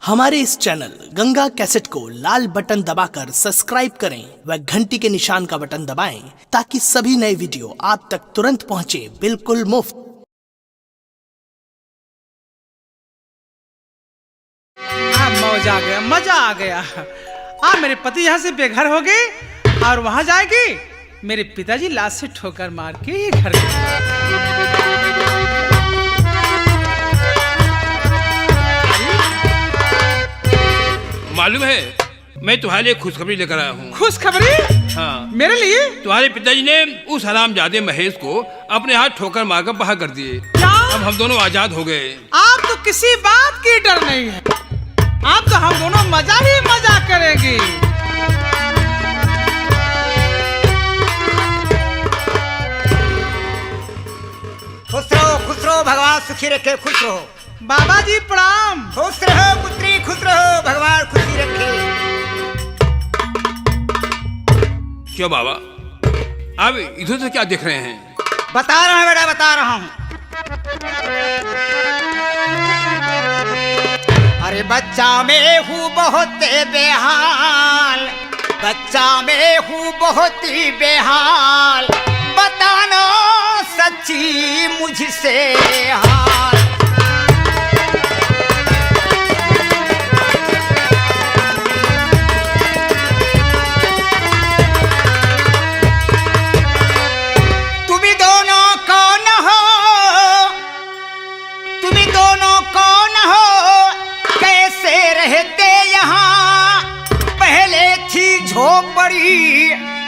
हमारे इस channel Ganga cassette को लाल बटन दबाकर सब्सक्राइब करें व घंटी के निशान का बटन दबाएं ताकि सभी नए वीडियो आप तक तुरंत पहुंचे बिल्कुल मुफ्त। मौज आ गया, मजा आ गया। मेरे पति यहाँ से बेघर हो गए और वहां जाएगी मेरे पिताजी लाश से ठोकर मार के घर मालूम है मैं तुम्हारे लिए खुशखबरी लेकर आया हूँ। खुशखबरी? हाँ, मेरे लिए? तुम्हारे पिताजी ने उस हरामजादे महेश को अपने हाथ ठोकर मारकर बाहर कर दिए। क्या? अब हम दोनों आजाद हो गए। आप तो किसी बात की डर नहीं है, आप तो हम दोनों मजा ही मजा करेंगे। खुश रहो भगवान सुखी रखे, खुश रहो। बाबा जी प्रणाम। खुश रहो पुत्री, खुश रहो, भगवान खुशी रखे। क्यों बाबा, आप इधर से क्या देख रहे हैं? बता रहा हूँ बेटा, बता रहा हूँ। अरे बच्चा मैं हूँ बहुत बेहाल, बच्चा मैं हूँ बहुत ही बेहाल, बताना सच्ची मुझसे हाल।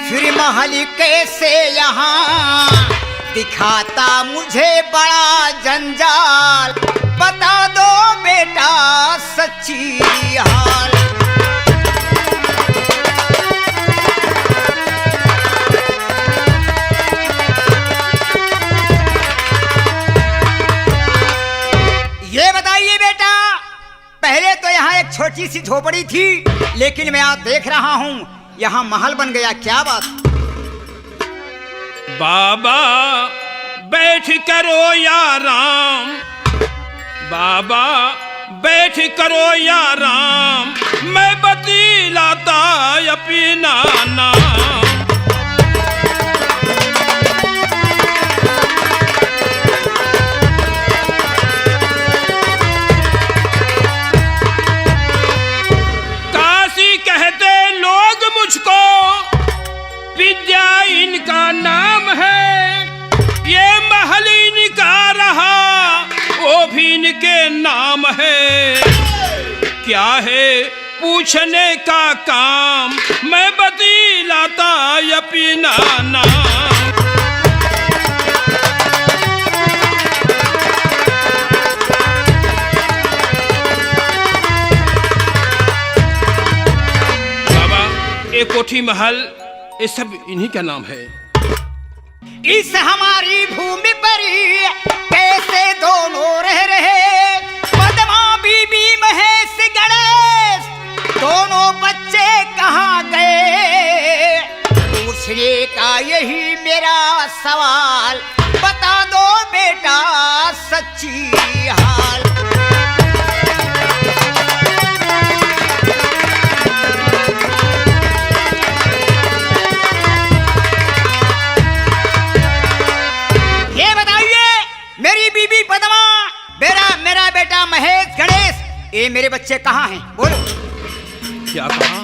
फिर महल कैसे यहाँ दिखाता मुझे बड़ा जंजाल, बता दो बेटा सच्ची हाल। ये बताइए बेटा, पहले तो यहाँ एक छोटी सी झोपड़ी थी, लेकिन मैं आज देख रहा हूँ यहाँ महल बन गया, क्या बात? बाबा बैठ करो या राम, बाबा बैठ करो या राम, मैं बतलाता अपना नाम। काशी कहते लोग मुझको, विद्या इनका नाम है, ये महल इनका रहा वो भी इनके नाम है। क्या है पूछने का काम, मैं बतलाता अपना नाम। बाबा ये कोठी महल ये सब इन्हीं का नाम है। इस हमारी भूमि पर कैसे दोनों रह रहे, पद्मा बीबी महेश गणेश, दोनों बच्चे कहाँ गए? पूछने का यही मेरा सवाल, बता दो बेटा सच्ची हाल। मेरा बेटा महेश गणेश, ये मेरे बच्चे कहाँ हैं? बोलो। क्या कहा?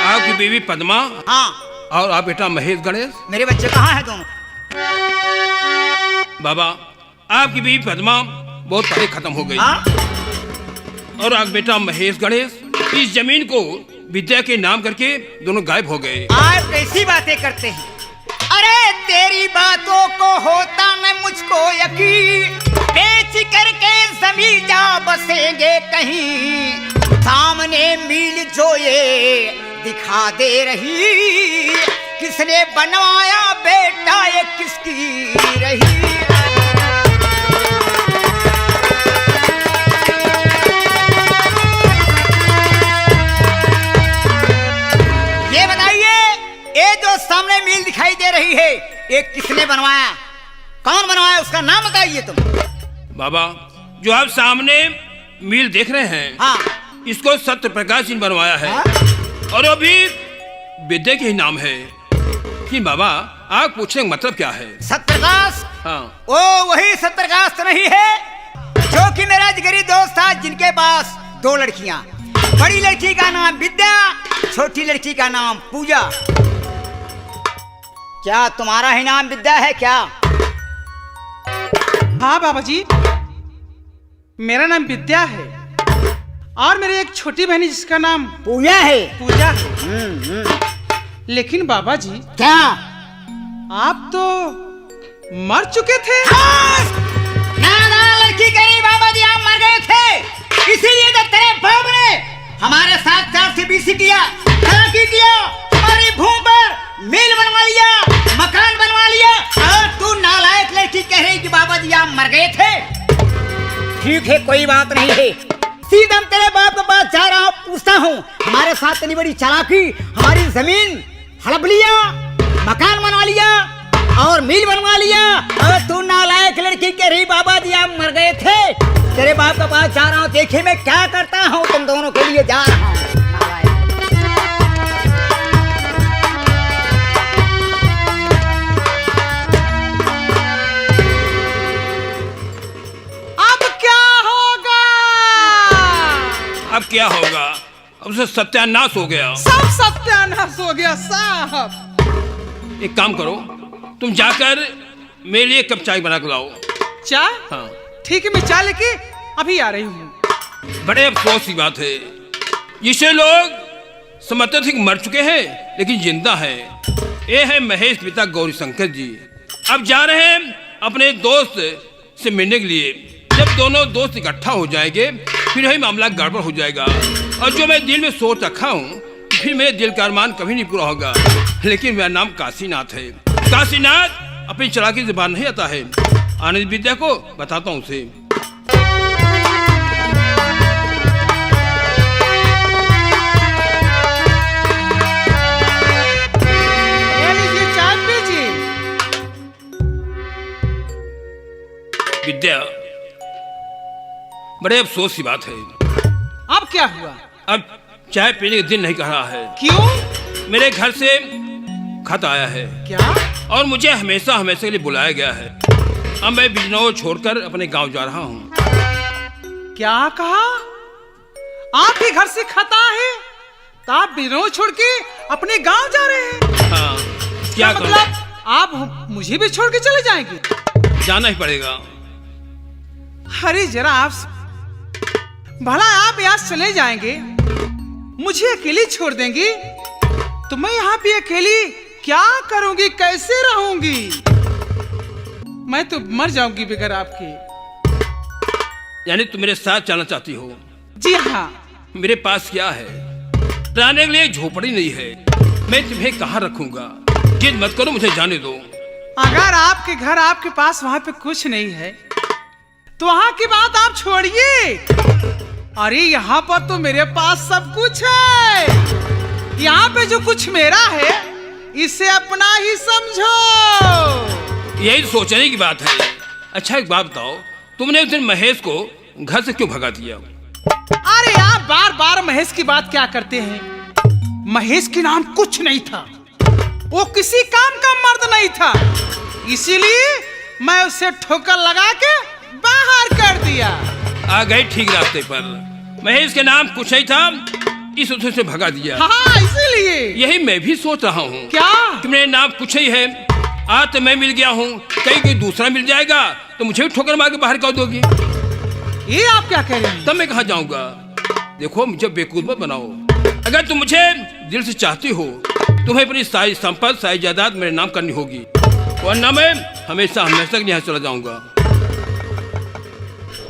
आपकी बीवी पद्मा? हाँ। और आप बेटा महेश गणेश? मेरे बच्चे कहाँ हैं दोनों? बाबा आपकी बीवी पद्मा बहुत पहले खत्म हो गई। हाँ? और आप बेटा महेश गणेश इस जमीन को विद्या के नाम करके दोनों गायब हो गए। आप कैसी बातें करते हैं? अरे तेरी बातों को होता न मुझको यकीन, बेच करके जमीन जा बसेंगे कहीं, सामने मील जो ये दिखा दे रही, किसने बनवाया बेटा ये किसकी रही? ये बताइए, ये जो सामने मील दिखाई दे रही है ये किसने बनवाया? कौन बनवाया उसका नाम बताइए तुम। बाबा जो आप सामने मील देख रहे हैं, हाँ, इसको सत्य प्रकाश ने बनवाया है और अभी विद्या के ही नाम है। कि बाबा आप पूछने का मतलब क्या है? सत्यप्रकाश? हाँ। ओ वही सत्यप्रकाश तो नहीं है जो कि मेरा जिगरी दोस्त था, जिनके पास 2 लड़कियां, बड़ी लड़की का नाम विद्या, छोटी लड़की का नाम पूजा। क्या तुम्हारा ही नाम विद्या है क्या? हाँ बाबा जी, मेरा नाम विद्या है और मेरी एक छोटी बहन जिसका नाम पूजा है। पूजा है। लेकिन बाबा जी, क्या आप तो मर चुके थे? ना लड़की कहीं बाबा जी आप मर गए थे, इसीलिए तो तेरे बाप ने हमारे साथ 4 से 20 किया, तरक्की किया, हमारी भूमि पर मिल बनवा लिया, मकान बनवा लिया, और तू नालायक लड़की कह रही कि बाबा जी आप मर गए थे। ठीक है, कोई बात नहीं है, सीधा तेरे बाप के पास जा रहा हूँ, पूछता हूँ हमारे साथ इतनी बड़ी चालाकी, हमारी जमीन हड़प लिया, मकान बनवा लिया और मिल बनवा लिया, और तू नालायक लड़की कह रही बाबा जी आप मर गए थे। तेरे बाप के पास जा रहा हूँ, देखिए मैं क्या करता हूँ, तुम दोनों के लिए जा रहा हूँ। अब क्या होगा? अब से सत्यानाश हो गया। सब सत्यानाश हो गया साहब। एक काम करो, तुम जाकर मेरे लिए एक कप चाय बना के लाओ। चाय? हाँ ठीक है, मैं चाय लेके अभी आ रही हूँ। बड़े अफसोस की बात है, जिसे लोग समझते थे कि मर चुके हैं लेकिन जिंदा है। ये है महेश पिता गौरी शंकर जी। अब जा रहे हैं अपने दोस्त से मिलने के लिए। जब दोनों दोस्त इकट्ठा हो जाएंगे फिर यही मामला गड़बड़ हो जाएगा, और जो मैं दिल में सोच रखा हूँ फिर मेरे दिल का अरमान कभी नहीं पूरा होगा। लेकिन मेरा नाम काशीनाथ है। काशीनाथ अपनी चालाकी से बाहर नहीं आता है। आनंद विद्या को बताता हूँ उसे। विद्या, बड़े अफसोस की बात है। अब क्या हुआ? अब चाय पीने का दिन नहीं कह रहा है। क्यों? मेरे घर से खत आया है। क्या? और मुझे हमेशा के लिए बुलाया गया है। अब मैं बिजनौर छोड़कर अपने गांव जा रहा हूँ। क्या कहा? आपके घर से खत आया है तो आप बिजनौर छोड़ के अपने गांव जा रहे हैं? हाँ, क्या मतलब आप मुझे भी छोड़ के चले जाएंगे? जाना ही पड़ेगा। अरे जरा आप, भला आप यहाँ चले जाएंगे, मुझे अकेली छोड़ देंगी तो मैं यहाँ पे अकेली क्या करूंगी, कैसे रहूंगी? मैं तो मर जाऊंगी बगैर आपके। यानी तुम मेरे साथ चलना चाहती हो? जी हाँ। मेरे पास क्या है? रहने के लिए झोपड़ी नहीं है। मैं तुम्हें कहाँ रखूंगा? जिद मत करो, मुझे जाने दो। अगर आपके घर आपके पास वहाँ पे कुछ नहीं है तो वहाँ की बात आप छोड़िए। अरे यहाँ पर तो मेरे पास सब कुछ है। यहाँ पे जो कुछ मेरा है इसे अपना ही समझो। यही सोचने की बात है। अच्छा एक बात बताओ, तुमने उस दिन महेश को घर से क्यों भगा दिया? अरे आप बार बार महेश की बात क्या करते हैं? महेश के नाम कुछ नहीं था, वो किसी काम का मर्द नहीं था, इसीलिए मैं उसे ठोकर लगा के बाहर कर दिया। आ गए ठीक रास्ते पर। महेश के नाम कुछ नहीं था, इस वजह से भगा दिया। हाँ, इसीलिए यही मैं भी सोच रहा हूँ। क्या? कि मेरे नाम कुछ ही है। आज तो मैं मिल गया हूँ, कहीं कोई दूसरा मिल जाएगा तो मुझे भी ठोकर मार के बाहर कर दोगी। ये आप क्या कह रहे हैं? तब मैं कहाँ जाऊंगा? देखो मुझे बेवकूफ मत बनाओ। अगर तुम मुझे दिल से चाहती हो तुम्हें अपनी सारी संपत्ति सारी जायदाद मेरे नाम करनी होगी, वरना मैं हमेशा के लिए यहाँ चला जाऊंगा।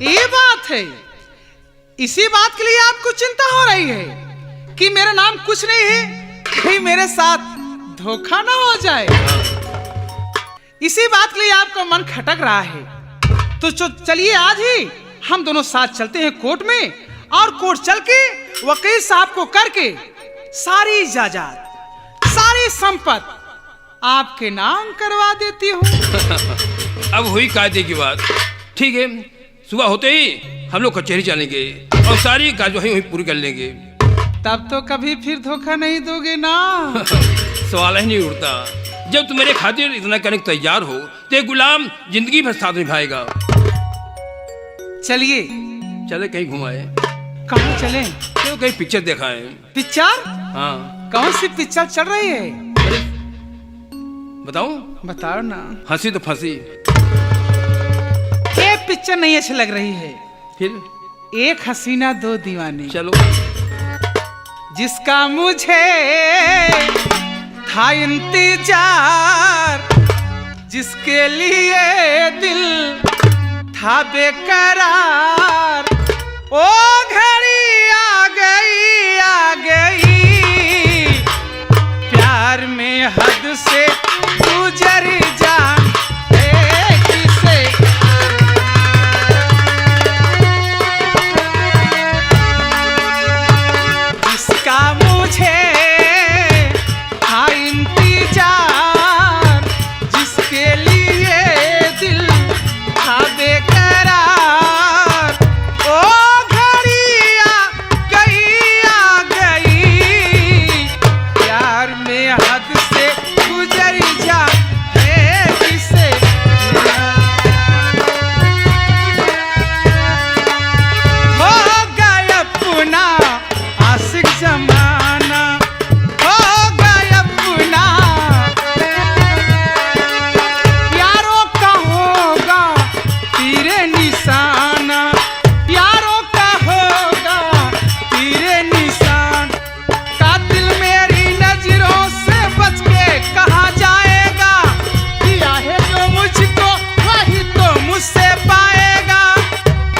ये बात है, इसी बात के लिए आपको चिंता हो रही है कि मेरा नाम कुछ नहीं है, कहीं मेरे साथ धोखा ना हो जाए। इसी बात के लिए आपका मन खटक रहा है। तो चलिए आज ही हम दोनों साथ चलते हैं कोर्ट में, और कोर्ट चल के वकील साहब को करके सारी जायदाद सारी संपत्ति आपके नाम करवा देती हूँ। अब हुई कायदे की बात। ठीक है, सुबह होते ही हम लोग कचहरी चलेंगे और और सारी कार्यवाही वहीं पूरी कर लेंगे। तब तो कभी फिर धोखा नहीं दोगे ना? सवाल ही नहीं उठता। जब तुम मेरे खातिर इतना करने को तैयार हो तो एक गुलाम जिंदगी भर साथ निभाएगा। चलिए। चले कहीं घुमाए। कहाँ चले? तो कहीं पिक्चर देखा है। पिक्चर? हाँ। कौन सी पिक्चर चल रही है? अरे बताऊं? बताओ ना। हंसी तो फंसी। ये पिक्चर नहीं अच्छी लग रही है। फिर? एक हसीना दो दीवानी। चलो। जिसका मुझे था इंतजार, जिसके लिए दिल था बेकरार, ओ घड़ी आ गई, प्यार में हद से गुजर जाए किसे। जिसका मुझे था इंतजार, जिसके लिए दिल था बेकरार, ओ घड़ी आ गई, प्यार में हद से गुजर जाए किसे। हो गया अपना आशिक जमाना, हो गया अपना, यारों का होगा तेरे निशाना, यारों का होगा तेरे निशान। कातिल मेरी नजरों से बच के कहाँ जाएगा, किया है जो मुझको वही तो मुझसे पाएगा।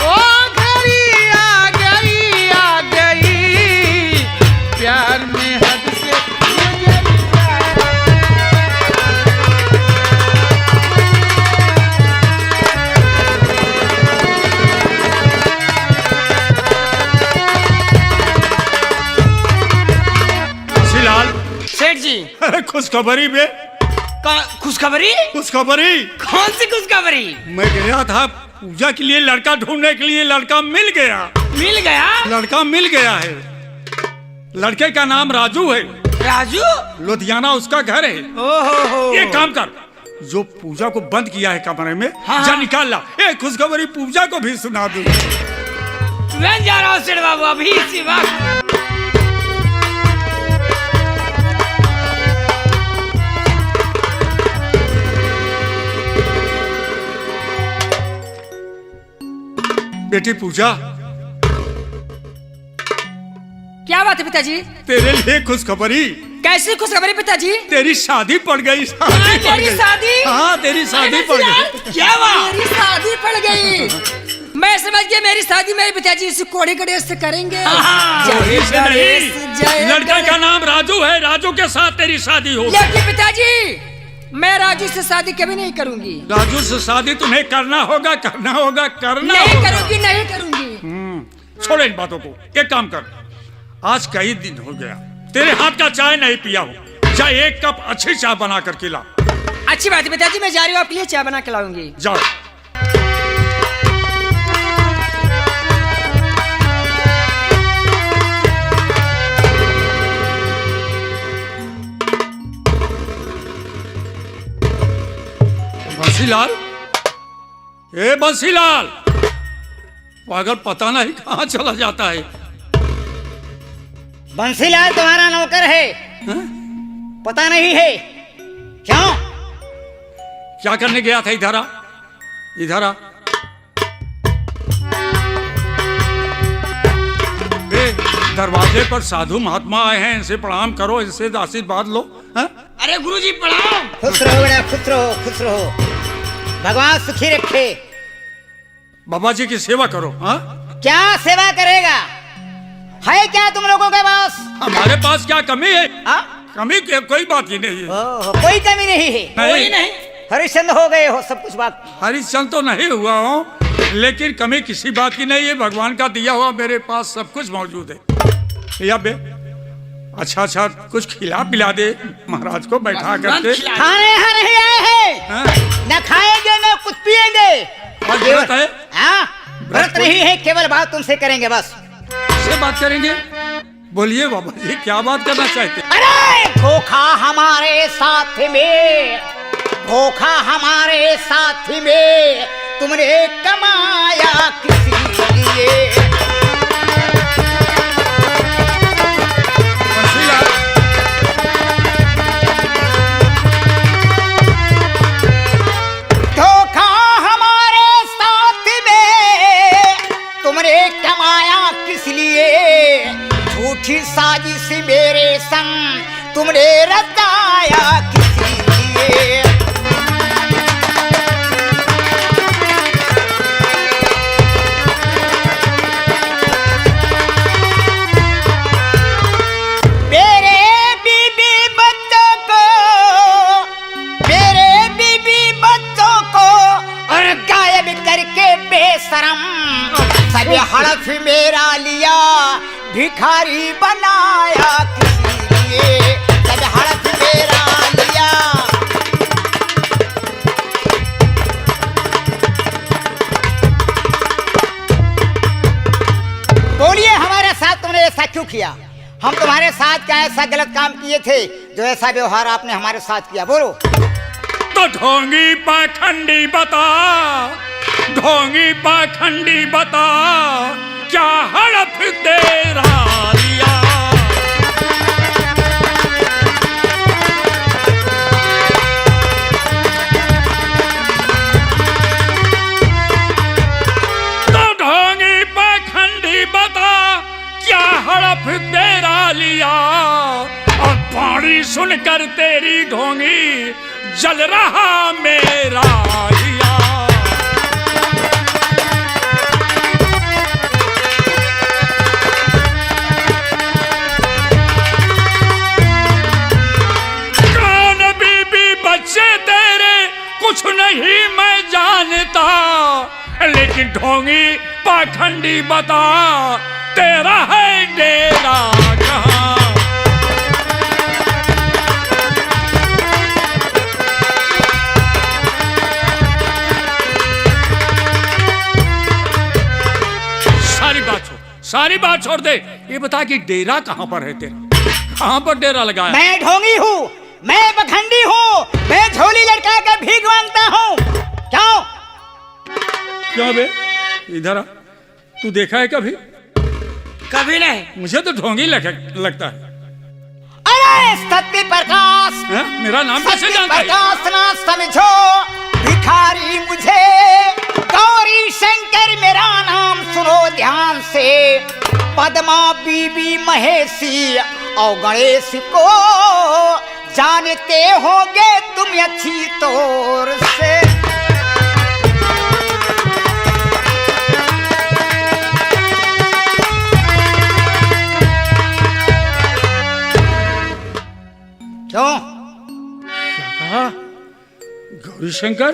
ओ घड़ी आ गई, प्यार में हद से गुजर सिलाल। सेठ जी। खुशखबरी बे। खुशखबरी? खुशखबरी। कौन सी खुशखबरी? मैं गया था पूजा के लिए लड़का ढूंढने के लिए, लड़का मिल गया। मिल गया? लड़का मिल गया है। लड़के का नाम राजू है। राजू? लुधियाना उसका घर है। ओहो। एक काम कर, जो पूजा को बंद किया है कमरे में, हाँ। जा निकाल ला। ए खुशखबरी पूजा को भी सुना दूं। तुरंत जा रहा हूँ सेठ बाबू, अभी इसी वक्त। बेटी पूजा, क्या बात है पिताजी? तेरे लिए खुशखबरी। कैसी खुशखबरी पिताजी? तेरी शादी पड़ गई। मेरी शादी? हाँ, तेरी शादी पड़ गई। क्या बात? मेरी शादी पड़ गई। मैं समझ गया मेरी शादी मेरे पिताजी इसी कोड़े गणेश से करेंगे। कोड़े से नहीं, लड़के का नाम राजू है, राजू के साथ तेरी शादी होगी। लेकिन पिताजी मैं राजू से शादी कभी नहीं करूंगी। राजू से शादी तुम्हें करना होगा, करना होगा, करना नहीं होगा। करूंगी, नहीं करूंगी। छोड़ इन बातों को। एक काम कर, आज कई दिन हो गया तेरे हाथ का चाय नहीं पिया हो, जा एक कप अच्छी चाय बना कर खिला। अच्छी बात है पिताजी, मैं जा रही हूँ आपके लिए चाय बना के लाऊंगी। जाओ। बंसीलाल, ए बंसीलाल, पागल पता नहीं कहाँ चला जाता है। बंसीलाल तुम्हारा नौकर है। हा? पता नहीं है क्यों? क्या करने गया था? इधर आ, इधर आ। दरवाजे पर साधु महात्मा आए हैं, इनसे प्रणाम करो, इनसे आशीर्वाद लो। हा? अरे गुरुजी प्रणाम। खुश रहो बेटा, खुश रहो, खुश रहो, भगवान सुखी रखे। बाबा जी की सेवा करो। हा? क्या सेवा करेगा? है क्या तुम लोगों के पास? हमारे पास क्या कमी है? हा? कमी की कोई बात ही नहीं है। ओहो, कोई कमी नहीं है। कोई नहीं। हरिश्चंद्र हो गए हो सब कुछ बात। हरिश्चंद्र तो नहीं हुआ हूँ, लेकिन कमी किसी बात की नहीं है। भगवान का दिया हुआ मेरे पास सब कुछ मौजूद है। या बे, अच्छा अच्छा कुछ खिला पिला दे महाराज को बैठा करके। खाने यहाँ नहीं आए हैं, न खाएंगे न कुछ पिएंगे। आज व्रत है? हाँ, व्रत नहीं है, केवल बात तुमसे करेंगे बस। कैसे बात करेंगे? बोलिए बाबा जी, क्या बात करना चाहते हैं? अरे धोखा हमारे साथ में, धोखा हमारे साथ में तुमने कमाया किसी लिए। धोखा हमारे साथ में तुमने कमाया किस लिए, झूठी साजिश मेरे संग तुमने रचाया किसी लिए। सब हड़फ मेरा लिया भिखारी बनाया किसी लिए, सब हड़फ मेरा लिया। बोलिए हमारे साथ तुमने ऐसा क्यों किया? हम तुम्हारे साथ क्या ऐसा गलत काम किए थे जो ऐसा व्यवहार आपने हमारे साथ किया? बोलो। तो ढोंगी पाखंडी बता, ढोंगी पाखंडी बता, क्या हड़प तेरा लिया? तो ढोंगी पाखंडी बता, क्या हड़प तेरा लिया? और पानी सुनकर तेरी ढोंगी जल रहा मेरा हिया। कुछ नहीं मैं जानता, लेकिन ढोंगी पाखंडी बता, तेरा है डेरा कहाँ? सारी बात छोड़ दे, ये बता कि डेरा कहाँ पर है तेरा? कहाँ पर डेरा लगाया? मैं ढोंगी हूँ, मैं पखंडी हूँ, मैं झोली लटका कर भीख मांगता हूँ। क्यों? क्यों बे? इधर आ, तू देखा है कभी? कभी नहीं। मुझे तो ढोंगी लगता है। अरे सत्य प्रकाश, मेरा नाम कैसे जानता है? प्रकाश ना समझो भिखारी मुझे, गौरी शंकर मेरा नाम सुनो ध्यान से। पद्मा बीबी महेशी और गणेश को जानते होंगे तुम अच्छी तौर से। क्यों? क्या कहा? गौरी शंकर,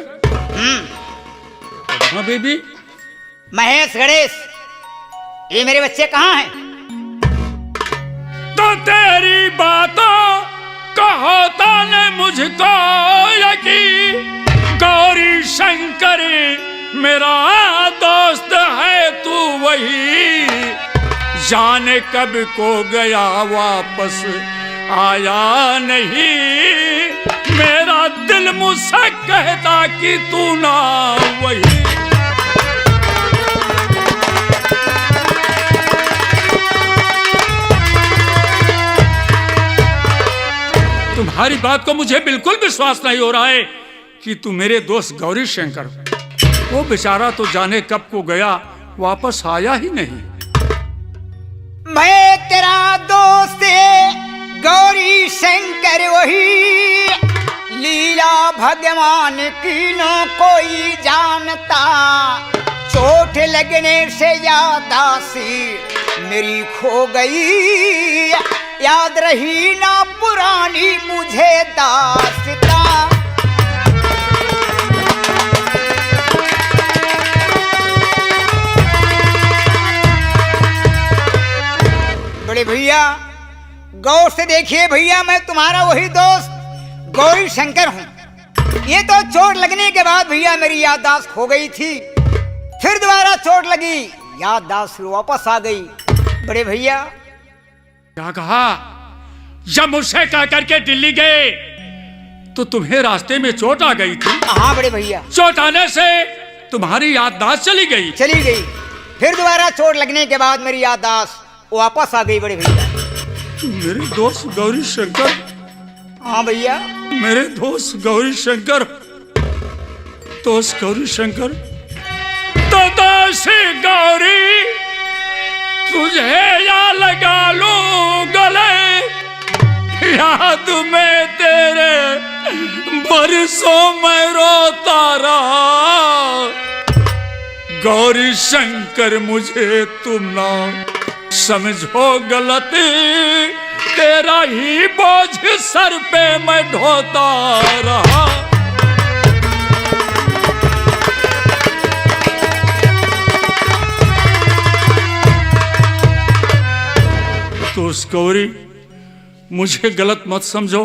पद्मा बीबी, महेश, गणेश, ये मेरे बच्चे कहाँ हैं? तो तेरी बातों का होता न मुझको यकीन, गौरी शंकर मेरा दोस्त है तू वही, जाने कब को गया वापस आया नहीं, मेरा दिल मुझसे कहता कि तू ना वही। तुम्हारी बात को मुझे बिल्कुल विश्वास नहीं हो रहा है कि तू मेरे दोस्त गौरी शंकर, वो बेचारा तो जाने कब को गया, वापस आया ही नहीं। मैं तेरा दोस्त गौरी शंकर वही, लीला भगवान की न कोई जानता, चोट लगने से यादासी मेरी खो गई, याद रही ना पुरानी मुझे दास्तां। बड़े भैया गौर से देखिए भैया, मैं तुम्हारा वही दोस्त गौरी शंकर हूँ। ये तो चोट लगने के बाद भैया मेरी याददाश्त खो गई थी, फिर दोबारा चोट लगी, याददाश्त वापस आ गई। बड़े भैया क्या कहा? जब मुझसे कह करके दिल्ली गए तो तुम्हें रास्ते में चोट आ गई थी। हाँ बड़े भैया, चोट आने से तुम्हारी याददाश्त चली गई। फिर दोबारा चोट लगने के बाद मेरी याददाश्त वापस आ गई बड़े भैया। मेरे दोस्त गौरी शंकर। हाँ भैया, मेरे दोस्त गौरी शंकर, दोस्त गौरी शंकर, तो दोस्त गौरी तुझे या लगा लूं गले, याद में तेरे बरसों में रोता रहा। गौरी शंकर मुझे तुम ना समझो गलती, तेरा ही बोझ सर पे मैं ढोता रहा। तो उस गौरी मुझे गलत मत समझो,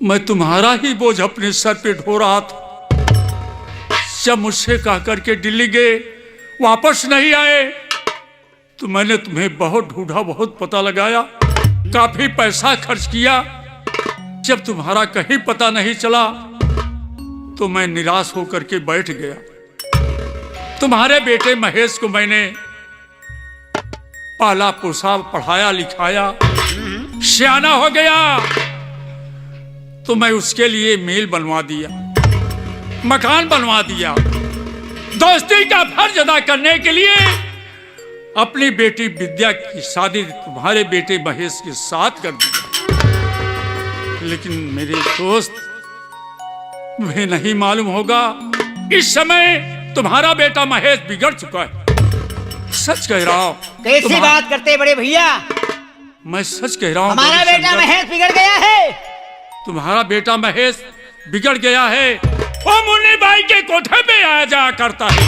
मैं तुम्हारा ही बोझ अपने सर पे ढो रहा था। जब मुझसे कह करके दिल्ली गए, वापस नहीं आए, तो मैंने तुम्हें बहुत ढूंढा, बहुत पता लगाया, काफी पैसा खर्च किया। जब तुम्हारा कहीं पता नहीं चला तो मैं निराश होकर के बैठ गया। तुम्हारे बेटे महेश को मैंने पाला पोसा, पढ़ाया लिखाया, सियाना हो गया, तो मैं उसके लिए मेल बनवा दिया, मकान बनवा दिया। दोस्ती का फर्ज अदा करने के लिए अपनी बेटी विद्या की शादी तुम्हारे बेटे महेश के साथ कर दी। लेकिन मेरे दोस्त, तुम्हें नहीं मालूम होगा, इस समय तुम्हारा बेटा महेश बिगड़ चुका है। सच कह रहा हूँ। कैसी बात करते बड़े भैया? मैं सच कह रहा हूँ। हमारा बेटा महेश बिगड़ गया है। तुम्हारा बेटा महेश बिगड़ गया है। वो मुन्नी बाई के कोठे पे आया जाया करता है।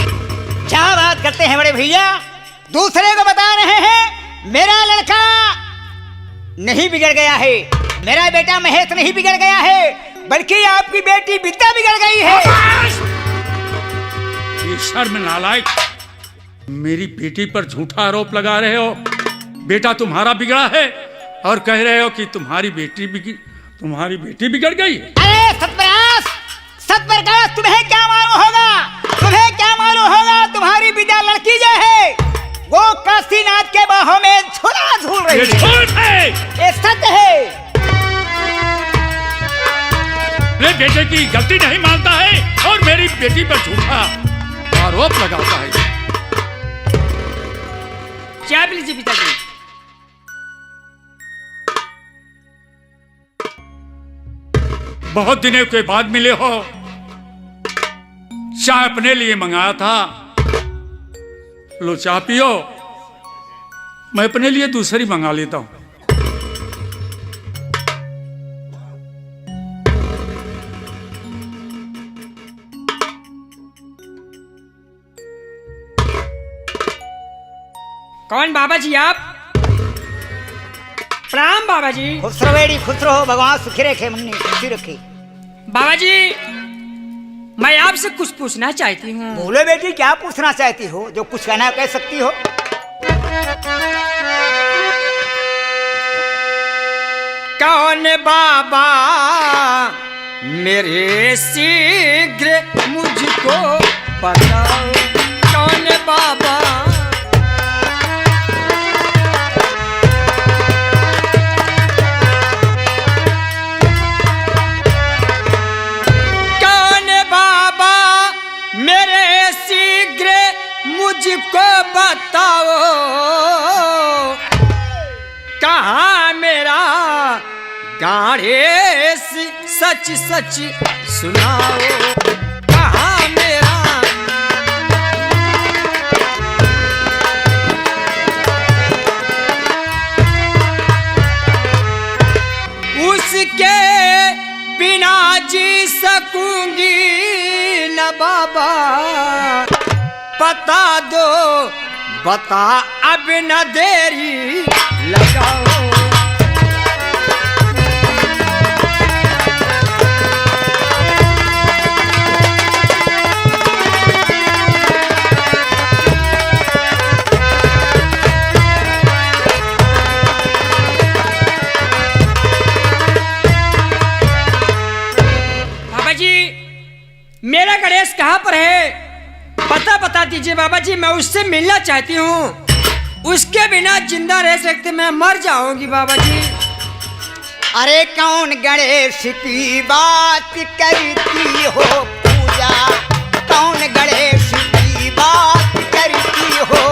क्या बात करते हैं बड़े भैया? दूसरे को बता रहे हैं मेरा लड़का नहीं बिगड़ गया है, मेरा बेटा महेश नहीं बिगड़ गया है, बल्कि आपकी बेटी विद्या बिगड़ गई है। ये शर्म नालायक, मेरी बेटी पर झूठा आरोप लगा रहे हो। बेटा तुम्हारा बिगड़ा है और कह रहे हो कि तुम्हारी बेटी बिगड़ गई। अरे सत्प्रकाश, तुम्हें क्या मालूम होगा? तुम्हें क्या मालूम होगा? तुम्हारी विद्या लड़की जो है वो काशीनाथ के बाहों में झूला झूल रही है। ये झूठ है। ये सच है। मेरे बेटे की गलती नहीं मानता है और मेरी बेटी पर झूठा आरोप लगाता है। चाय पी लीजिए पिताजी। बहुत दिनों के बाद मिले हो। चाय अपने लिए मंगाया था, लो चाय पियो, मैं अपने लिए दूसरी मंगा लेता हूं। कौन बाबा जी आप? प्रणाम बाबा जी। खुश रहो बेटी, खुश रहो, भगवान सुखी रखे, मुन्नी सुखी रखे। बाबा जी मैं आपसे कुछ पूछना चाहती हूँ। बोलो बेटी, क्या पूछना चाहती हो? जो कुछ कहना कह सकती हो। कौन बाबा मेरे शीघ्र मुझको बताओ, कौन बाबा? मुझको बताओ कहाँ मेरा गाढ़े सच सच सुनाओ, कहाँ मेरा? उसके बिना जी सकूंगी न बाबा, बता दो, बता अब न देरी लगाओ। पर है पता बता दीजिए बाबा जी, मैं उससे मिलना चाहती हूँ। उसके बिना जिंदा रह सकते, मैं मर जाऊंगी बाबा जी। अरे कौन गणेश की बात करती हो पूजा, कौन गणेश की बात करती हो।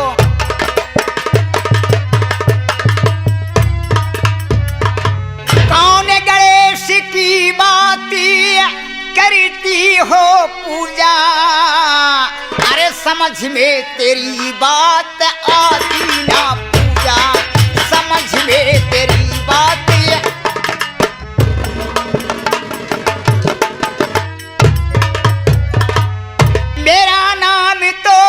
कौन गणेश की बात करती हो पूजा, अरे समझ में तेरी बात आती ना पूजा, समझ में तेरी बात। मेरा नाम तो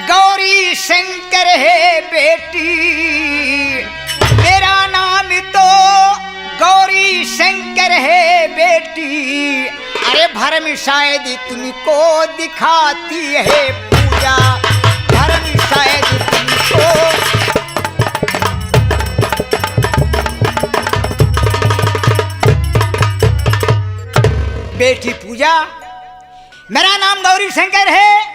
गौरी शंकर है बेटी, मेरा नाम तो गौरी शंकर है बेटी। अरे भरम शायद तुमको दिखाती है पूजा, भरम शायद तुमको। बेटी पूजा, मेरा नाम गौरी शंकर है।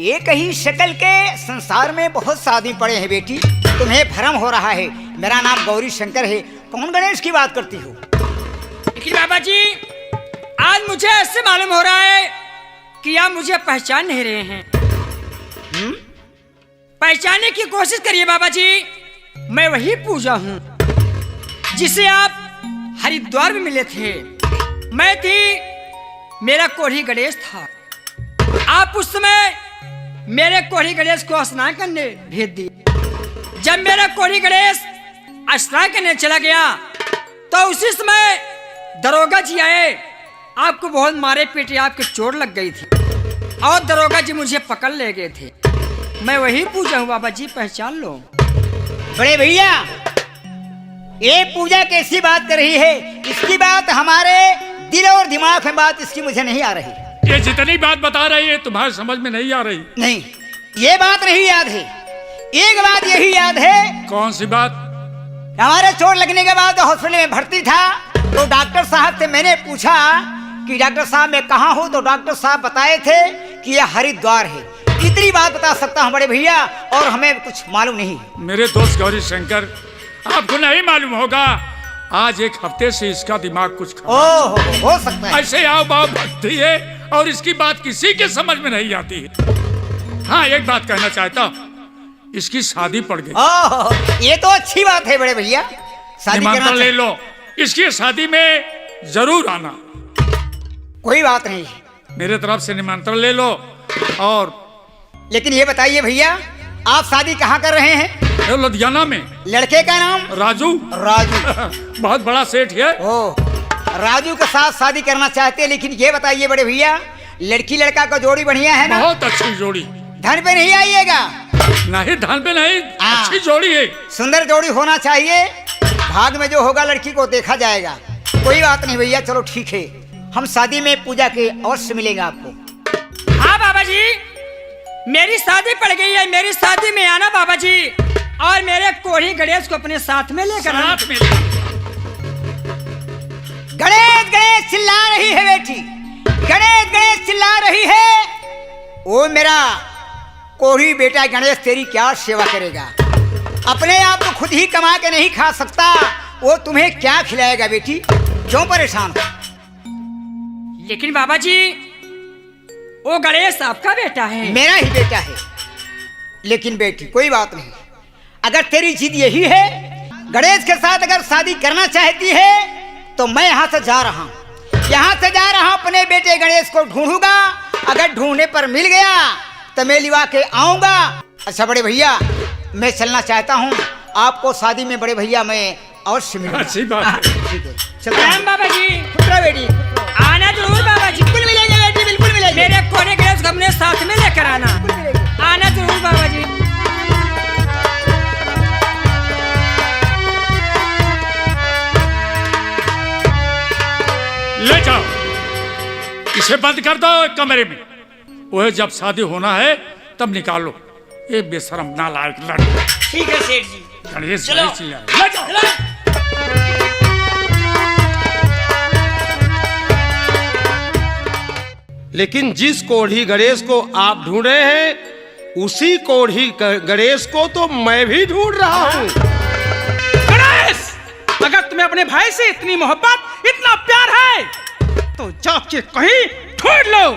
एक ही शक्ल के संसार में बहुत शादी पड़े हैं बेटी, तुम्हें भ्रम हो रहा है। मेरा नाम गौरी शंकर है, कौन गणेश की बात करती हो। लेकिन बाबा जी आज मुझे ऐसे मालूम हो रहा है कि आप मुझे पहचान नहीं रहे हैं। पहचानने की कोशिश करिए बाबा जी, मैं वही पूजा हूँ जिसे आप हरिद्वार में मिले थे। मैं थी, मेरा कोढ़ी गणेश था। आप उस समय मेरे कोढ़ी गणेश को स्नान करने भेज दिए। जब मेरा कोढ़ी गणेश स्नान करने चला गया तो उसी समय दरोगा जी आए, आपको बहुत मारे पीटे, आपके चोट लग गई थी और दरोगा जी मुझे पकड़ ले गए थे। मैं वही पूजा हूँ बाबा जी, पहचान लो। बड़े भैया, ये पूजा कैसी बात कर रही है, इसकी बात हमारे दिल और दिमाग में बात इसकी मुझे नहीं आ रही। ये जितनी बात बता रही है तुम्हारे समझ में नहीं आ रही। नहीं, ये बात नहीं याद है। एक बात यही याद है। कौन सी बात? हमारे चोट लगने के बाद हॉस्पिटल में भर्ती था, तो डॉक्टर साहब से मैंने पूछा कि डॉक्टर साहब मैं कहाँ हूँ, तो डॉक्टर साहब बताए थे कि यह हरिद्वार है। इतनी बात बता सकता हूँ बड़े भैया, और हमें कुछ मालूम नहीं। मेरे दोस्त गौरी शंकर, आपको नहीं मालूम होगा, आज एक हफ्ते से इसका दिमाग कुछ हो सकता है। ऐसे आओ बाव भक्ति है और इसकी बात किसी के समझ में नहीं आती है। हाँ, एक बात कहना चाहता हूँ, इसकी शादी पड़ गई। ये तो अच्छी बात है बड़े भैया, शादी निमंत्रण ले लो, इसकी शादी में जरूर आना। कोई बात नहीं, मेरे तरफ से निमंत्रण ले लो। और लेकिन ये बताइए भैया, आप शादी कहाँ कर रहे हैं? लुधियाना में। लड़के का नाम? राजू। राजू बहुत बड़ा सेठ है। ओ, राजू के साथ शादी करना चाहते हैं। लेकिन ये बताइए बड़े भैया, लड़की लड़का का जोड़ी बढ़िया है ना? बहुत अच्छी जोड़ी। धन पे नहीं आइएगा? नहीं, धन पे नहीं, अच्छी जोड़ी है। सुंदर जोड़ी होना चाहिए, भाग में जो होगा लड़की को देखा जाएगा। कोई बात नहीं भैया, चलो ठीक है, हम शादी में पूजा के अवश्य मिलेंगे आपको। हाँ बाबा जी, मेरी शादी पड़ गई है, मेरी शादी में आना बाबा जी, और मेरे कोढ़ी गणेश को अपने साथ में लेकर आना। गणेश गणेश चिल्ला रही है बेटी, गणेश गणेश चिल्ला रही है। ओ मेरा कोढ़ी बेटा गणेश तेरी क्या सेवा करेगा, अपने आप तो खुद ही कमा के नहीं खा सकता, वो तुम्हें क्या खिलाएगा बेटी, क्यों परेशान हो? लेकिन बाबा जी वो गणेश आपका बेटा है। मेरा ही बेटा है। लेकिन बेटी कोई बात नहीं, अगर तेरी जिद यही है, गणेश के साथ अगर शादी करना चाहती है, तो मैं यहाँ से जा रहा हूँ, यहाँ से जा रहा हूँ, अपने बेटे गणेश को ढूंढूंगा। अगर ढूंढने पर मिल गया तो मैं लिवा के आऊंगा। अच्छा बड़े भैया, मैं चलना चाहता हूँ, आपको शादी में बड़े भैया मैं अवश्य मिलूंगा। अच्छी बात है। ठीक है, चलता हूँ। बाबा जी खुश बेटी, आना जरूर बाबा जी। बिल्कुल मिलेंगे बेटी, बिल्कुल मिलेंगे। मेरे कोढ़ी गणेश को अपने साथ में लेकर आना, आना जरूर बाबा जी। ले जाओ, इसे बंद कर दो कमरे में। वह जब शादी होना है तब निकालो। ये बेशरम नालायक लड़का। ठीक है सेठ जी, गणेश चलो। ले जाओ। लेकिन जिस कोढ़ी गणेश को आप ढूंढ रहे हैं उसी कोढ़ी गणेश को तो मैं भी ढूंढ रहा हूँ। गणेश, अगर तुम्हें अपने भाई से इतनी मोहब्बत, इतना प्यार है तो जाके कहीं ढूंढ लो।